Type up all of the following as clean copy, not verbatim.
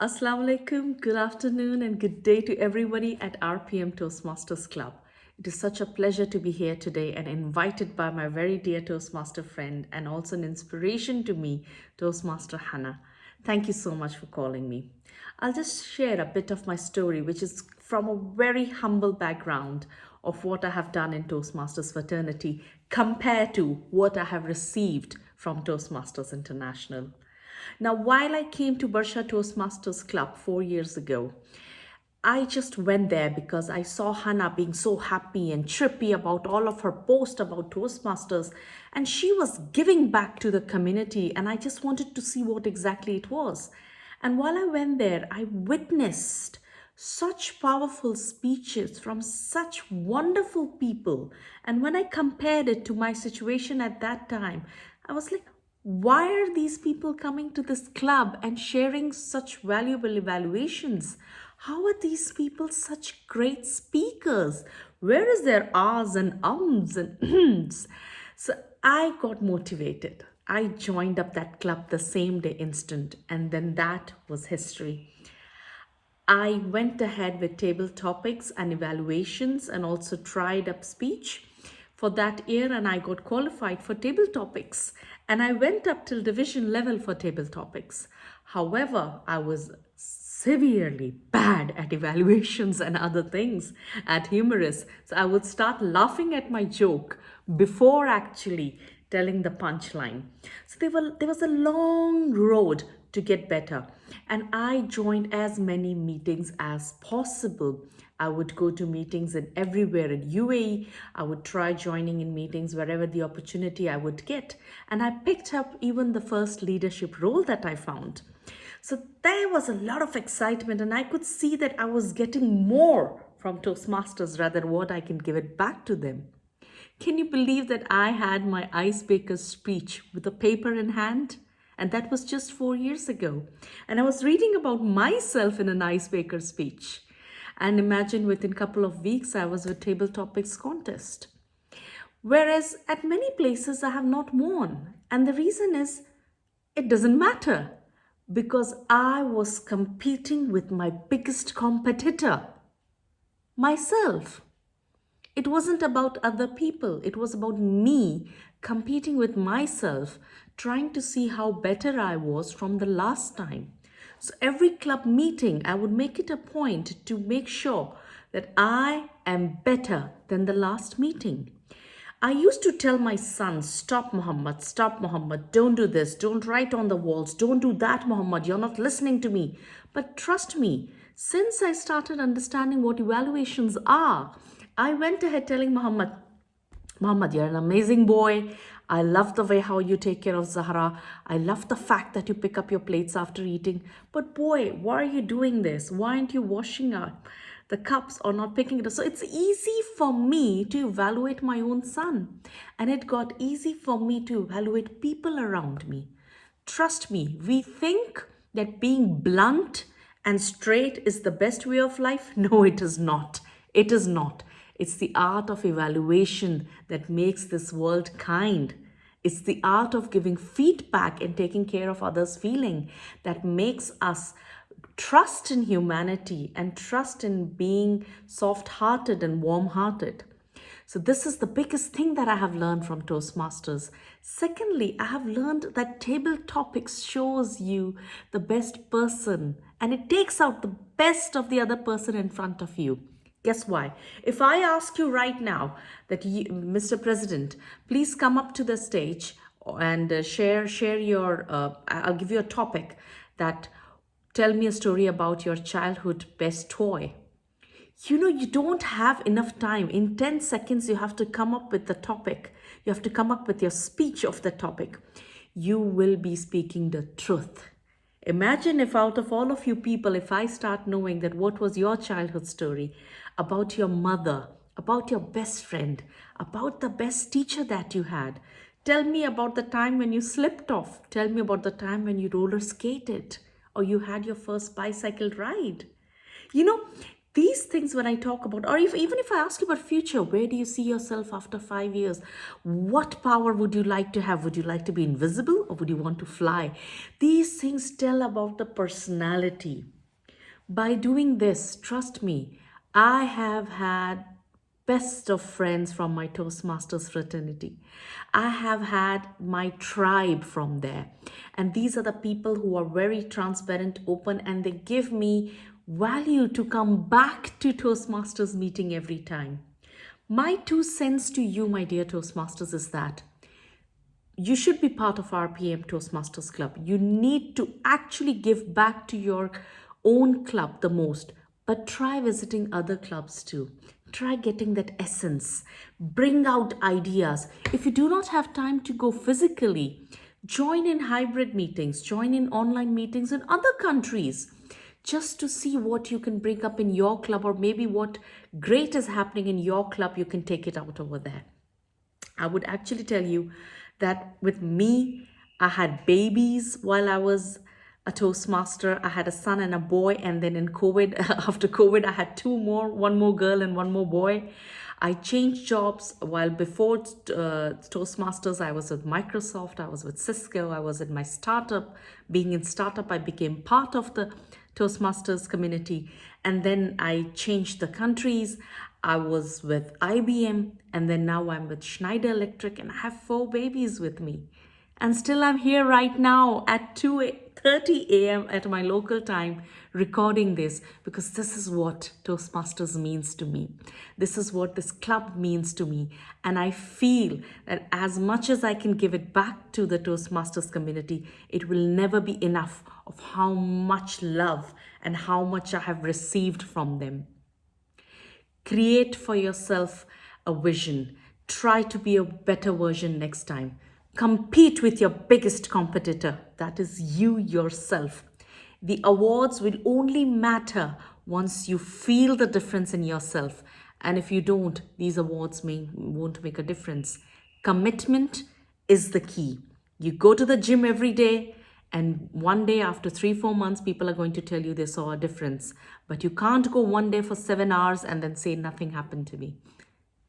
Assalamu alaikum, good afternoon, and good day to everybody at RPM Toastmasters Club. It is such a pleasure to be here today and invited by my very dear Toastmaster friend and also an inspiration to me, Toastmaster Hannah. Thank you so much for calling me. I'll just share a bit of my story, which is from a very humble background of what I have done in Toastmasters fraternity compared to what I have received from Toastmasters International. Now, while I came to Barsha Toastmasters Club 4 years ago, I just went there because I saw Hannah being so happy and trippy about all of her posts about Toastmasters, and she was giving back to the community, and I just wanted to see what exactly it was. And while I went there, I witnessed such powerful speeches from such wonderful people. And when I compared it to my situation at that time, I was like, why are these people coming to this club and sharing such valuable evaluations? How are these people such great speakers? Where is their ahs and ums and ums? So I got motivated. I joined up that club the same day instant, and then that was history. I went ahead with table topics and evaluations and also tried up speech for that year, and I got qualified for table topics, and I went up till division level for table topics. However, I was severely bad at evaluations and other things, at humorous. So I would start laughing at my joke before actually telling the punchline. So there was a long road to get better. And I joined as many meetings as possible. I would go to meetings in everywhere in UAE. I would try joining in meetings wherever the opportunity I would get. And I picked up even the first leadership role that I found. So there was a lot of excitement, and I could see that I was getting more from Toastmasters rather than what I can give it back to them. Can you believe that I had my icebreaker speech with a paper in hand? And that was just 4 years ago. And I was reading about myself in an icebreaker speech. And imagine within a couple of weeks, I was with Table Topics contest. Whereas at many places, I have not won. And the reason is, it doesn't matter because I was competing with my biggest competitor, myself. It wasn't about other people. It was about me competing with myself, trying to see how better I was from the last time. So every club meeting, I would make it a point to make sure that I am better than the last meeting. I used to tell my son, stop Muhammad, don't do this, don't write on the walls, don't do that, Muhammad, you're not listening to me. But trust me, since I started understanding what evaluations are, I went ahead telling Muhammad, you're an amazing boy. I love the way how you take care of Zahra. I love the fact that you pick up your plates after eating. But boy, why are you doing this? Why aren't you washing up the cups or not picking it up? So it's easy for me to evaluate my own son. And it got easy for me to evaluate people around me. Trust me, we think that being blunt and straight is the best way of life. No, it is not. It is not. It's the art of evaluation that makes this world kind. It's the art of giving feedback and taking care of others' feeling that makes us trust in humanity and trust in being soft-hearted and warm-hearted. So this is the biggest thing that I have learned from Toastmasters. Secondly, I have learned that table topics shows you the best person and it takes out the best of the other person in front of you. Guess why? If I ask you right now that Mr. President, please come up to the stage and share your, I'll give you a topic that tell me a story about your childhood best toy. You don't have enough time. In 10 seconds, you have to come up with the topic. You have to come up with your speech of the topic. You will be speaking the truth. Imagine if out of all of you people, if I start knowing that what was your childhood story about your mother, about your best friend, about the best teacher that you had. Tell me about the time when you slipped off. Tell me about the time when you roller skated or you had your first bicycle ride. You know, These things, when I talk about, or even if I ask you about future, where do you see yourself after 5 years? What power would you like to have? Would you like to be invisible or would you want to fly? These things tell about the personality. By doing this, trust me, I have had best of friends from my Toastmasters fraternity. I have had my tribe from there. And these are the people who are very transparent, open, and they give me value to come back to Toastmasters meeting every time. My 2 cents to you, my dear Toastmasters, is that you should be part of RPM Toastmasters Club. You need to actually give back to your own club the most, but try visiting other clubs too. Try getting that essence. Bring out ideas. If you do not have time to go physically, join in hybrid meetings, join in online meetings in other countries just to see what you can bring up in your club, or maybe what great is happening in your club, you can take it out over there. I would actually tell you that with me, I had babies while I was a Toastmaster. I had a son and a boy, and then in COVID, after COVID, I had two more, one more girl and one more boy. I changed jobs while before Toastmasters, I was with Microsoft, I was with Cisco, I was in my startup. Being in startup, I became part of the Toastmasters community. And then I changed the countries. I was with IBM, and then now I'm with Schneider Electric, and I have 4 babies with me. And still I'm here right now at 2:30 a.m. at my local time recording this, because this is what Toastmasters means to me. This is what this club means to me. And I feel that as much as I can give it back to the Toastmasters community, it will never be enough of how much love and how much I have received from them. Create for yourself a vision. Try to be a better version next time. Compete with your biggest competitor, that is you yourself. The awards will only matter once you feel the difference in yourself. And if you don't, these awards won't make a difference. Commitment is the key. You go to the gym every day, and one day after 3-4 months, people are going to tell you they saw a difference. But you can't go one day for 7 hours and then say nothing happened to me.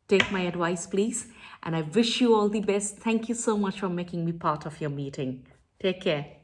Take my advice, please. And I wish you all the best. Thank you so much for making me part of your meeting. Take care.